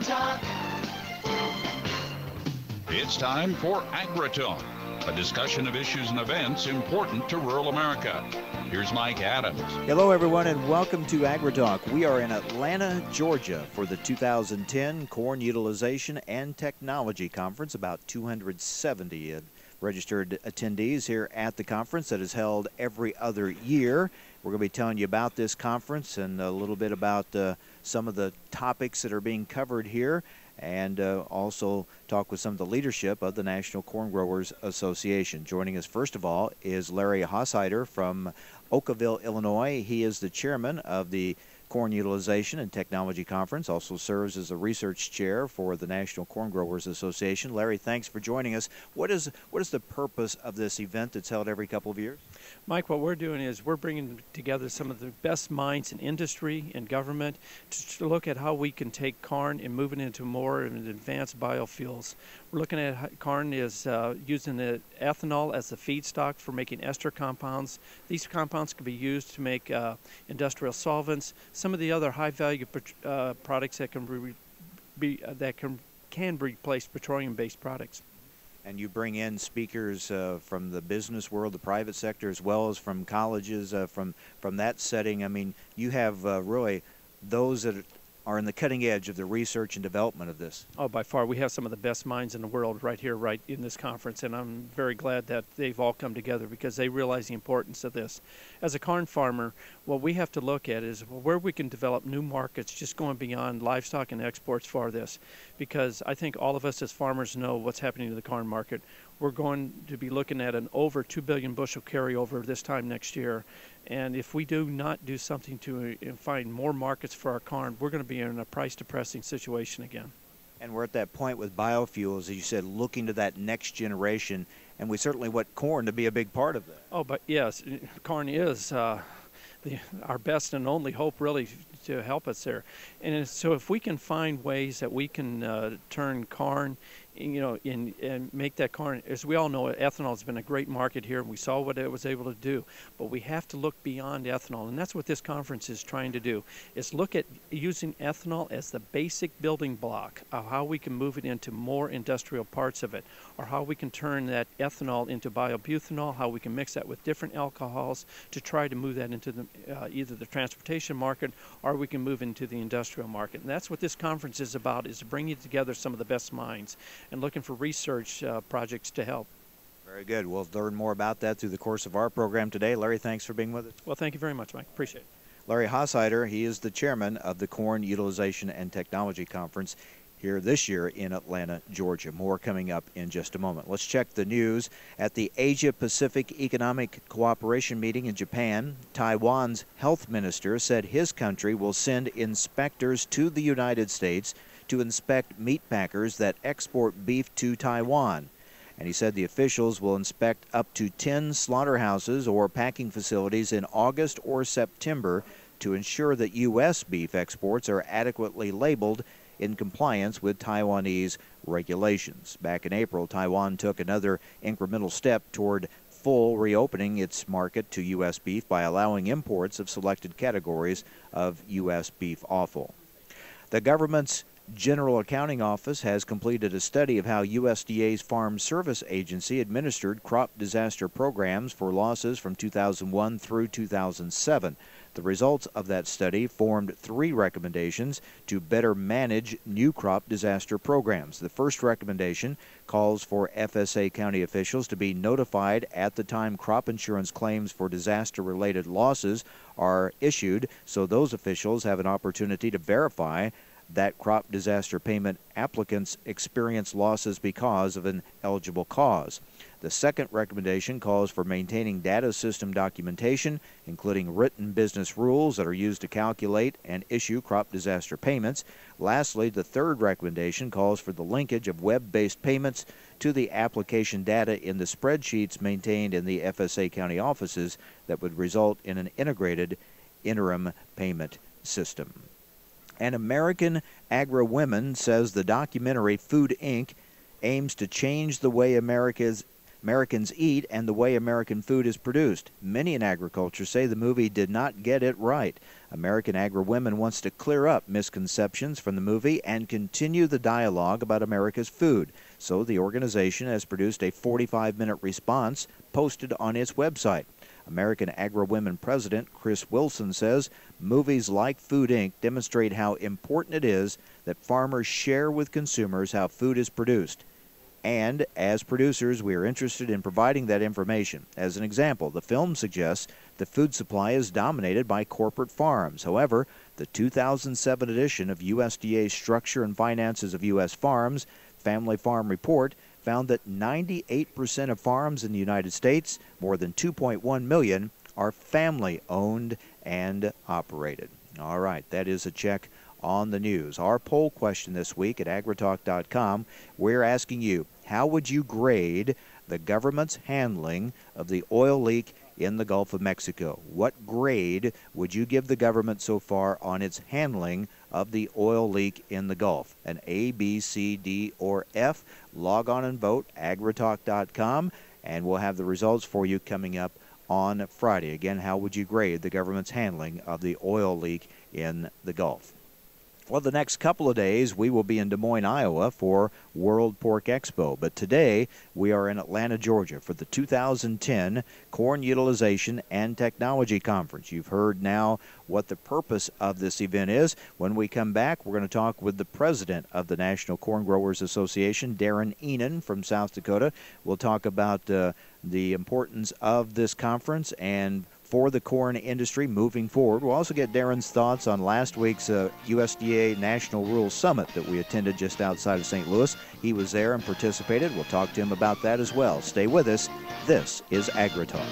Talk. It's time for AgriTalk, a discussion of issues and events important to rural America. Here's Mike Adams. Hello, everyone, and welcome to AgriTalk. We are in Atlanta, Georgia for the 2010 Corn Utilization and Technology Conference. About 270 registered attendees here at the conference that is held every other year. We're going to be telling you about this conference and a little bit about some of the topics that are being covered here, and also talk with some of the leadership of the National Corn Growers Association. Joining us first of all is Larry Hasheider from Oakville, Illinois. He is the chairman of the Corn Utilization and Technology Conference, also serves as a research chair for the National Corn Growers Association. Larry, thanks for joining us. What is the purpose of this event that's held every couple of years? Mike, what we're doing is we're bringing together some of the best minds in industry and government to look at how we can take corn and move it into more advanced biofuels. We're looking at how corn is using the ethanol as the feedstock for making ester compounds. These compounds can be used to make industrial solvents, some of the other high-value products that can replace petroleum-based products. And you bring in speakers from the business world, the private sector, as well as from colleges, from that setting. I mean, you have really those that are in the cutting edge of the research and development of this. Oh, by far. We have some of the best minds in the world right here, right in this conference, and I'm very glad that they've all come together because they realize the importance of this. As a corn farmer, what we have to look at is where we can develop new markets just going beyond livestock and exports for this, because I think all of us as farmers know what's happening to the corn market. We're going to be looking at an over 2 billion bushel carryover this time next year. And if we do not do something to find more markets for our corn, we're going to be in a price-depressing situation again. And we're at that point with biofuels, as you said, looking to that next generation, and we certainly want corn to be a big part of that. Oh, but yes, corn is our best and only hope, really, to help us there. And so if we can find ways that we can turn corn, and make that corn, as we all know, ethanol has been a great market here, and we saw what it was able to do. But we have to look beyond ethanol, and that's what this conference is trying to do, is look at using ethanol as the basic building block of how we can move it into more industrial parts of it, or how we can turn that ethanol into biobutanol, how we can mix that with different alcohols to try to move that into the, either the transportation market, or we can move into the industrial market. And that's what this conference is about, is bringing together some of the best minds and looking for research projects to help. Very good. We'll learn more about that through the course of our program today. Larry, thanks for being with us. Well, thank you very much, Mike. Appreciate it. Larry Hasheider, he is the chairman of the Corn Utilization and Technology Conference here this year in Atlanta, Georgia. More coming up in just a moment. Let's check the news. At the Asia-Pacific Economic Cooperation meeting in Japan, Taiwan's health minister said his country will send inspectors to the United States to inspect meat packers that export beef to Taiwan. And he said the officials will inspect up to 10 slaughterhouses or packing facilities in August or September to ensure that U.S. beef exports are adequately labeled in compliance with Taiwanese regulations. Back in April, Taiwan took another incremental step toward full reopening its market to U.S. beef by allowing imports of selected categories of U.S. beef offal. The government's General Accounting Office has completed a study of how USDA's Farm Service Agency administered crop disaster programs for losses from 2001 through 2007. The results of that study formed 3 recommendations to better manage new crop disaster programs. The first recommendation calls for FSA county officials to be notified at the time crop insurance claims for disaster-related losses are issued, so those officials have an opportunity to verify that crop disaster payment applicants experience losses because of an eligible cause. The second recommendation calls for maintaining data system documentation, including written business rules that are used to calculate and issue crop disaster payments. Lastly, the third recommendation calls for the linkage of web-based payments to the application data in the spreadsheets maintained in the FSA county offices that would result in an integrated interim payment system. And American Agri-Women says the documentary Food Inc. aims to change the way Americans Americans eat and the way American food is produced. Many in agriculture say the movie did not get it right. American Agri-Women wants to clear up misconceptions from the movie and continue the dialogue about America's food. So the organization has produced a 45-minute response posted on its website. American Agri-Women President Chris Wilson says movies like Food Inc. demonstrate how important it is that farmers share with consumers how food is produced. And as producers, we are interested in providing that information. As an example, the film suggests the food supply is dominated by corporate farms. However, the 2007 edition of USDA's Structure and Finances of U.S. Farms Family Farm Report found that 98% of farms in the United States, more than 2.1 million, are family-owned and operated. All right, that is a check on the news. Our poll question this week at AgriTalk.com, we're asking you, how would you grade the government's handling of the oil leak in the Gulf of Mexico? What grade would you give the government so far on its handling of the oil leak in the Gulf? An A, B, C, D, or F? Log on and vote, agritalk.com, and we'll have the results for you coming up on Friday. Again, how would you grade the government's handling of the oil leak in the Gulf? Well, the next couple of days, we will be in Des Moines, Iowa for World Pork Expo. But today, we are in Atlanta, Georgia for the 2010 Corn Utilization and Technology Conference. You've heard now what the purpose of this event is. When we come back, we're going to talk with the president of the National Corn Growers Association, Darren Enan from South Dakota. We'll talk about the importance of this conference and for the corn industry moving forward. We'll also get Darren's thoughts on last week's USDA National Rural Summit that we attended just outside of St. Louis. He was there and participated. We'll talk to him about that as well. Stay with us. This is AgriTalk.